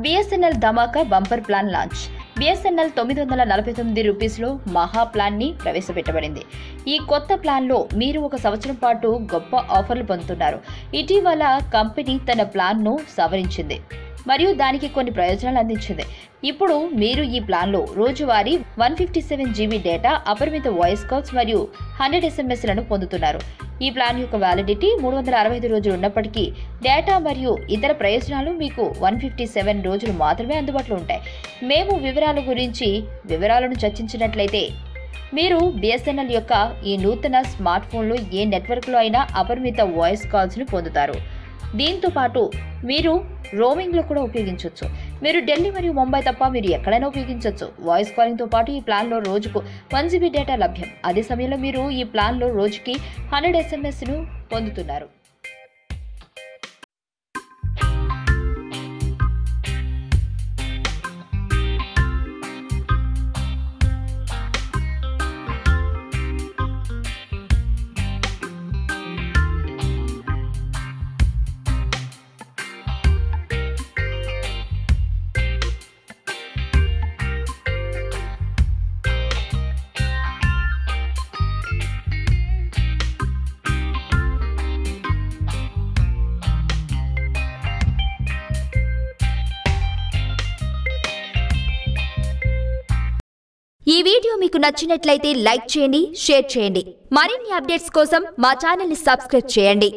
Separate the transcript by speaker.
Speaker 1: Bsnl ధమాకా bumper plan launch. Bsnl 949 రూపీస్లో మహా ప్లాన్ని ప్రవేశపెట్టబడింది. ఈ కొత్త ప్లాన్లో మీరు ఒక సంవత్సరం పాటు గొప్ప ఆఫర్లు పొందుతున్నారు. ఇటీవల కంపెనీ తన ప్లాన్ను సవరించింది మరియు దానికి కొన్ని ప్రయోజనాలు అందించింది. ఇప్పుడు మీరు ఈ ప్లాన్లో రోజువారీ 157 GB డేటా, అపరిమిత వాయిస్ కాల్స్ మరియు 100 SMSలను పొందుతున్నారు. ఈ ప్లాన్ యొక్క వ్యాలిడిటీ 365 రోజులు ఉన్నప్పటికీ డేటా మరియు ఇతర ప్రయోజనాలు మీకు 157 రోజులు మాత్రమే అందుబాటులో ఉంటాయి. మేము వివరాలను చర్చించినట్లయితే మీరు Bsnl యొక్క ఈ నూతన స్మార్ట్ ఫోన్లో ఏ నెట్వర్క్లో అయినా అపరిమిత వాయిస్ కాల్స్ను పొందుతారు. దీంతో పాటు మీరు రోమింగ్లో కూడా ఉపయోగించవచ్చు. మీరు ఢిల్లీ మరియు ముంబై తప్ప మీరు ఎక్కడైనా ఉపయోగించవచ్చు. వాయిస్ కాలింగ్తో పాటు ఈ ప్లాన్లో రోజుకు 1 GB డేటా లభ్యం. అదే సమయంలో మీరు ఈ ప్లాన్లో రోజుకి 100 SMSను పొందుతున్నారు.
Speaker 2: ఈ వీడియో మీకు నచ్చినట్లయితే లైక్ చేయండి, షేర్ చేయండి. మరిన్ని అప్డేట్స్ కోసం మా ఛానల్ ని సబ్స్క్రైబ్ చేయండి.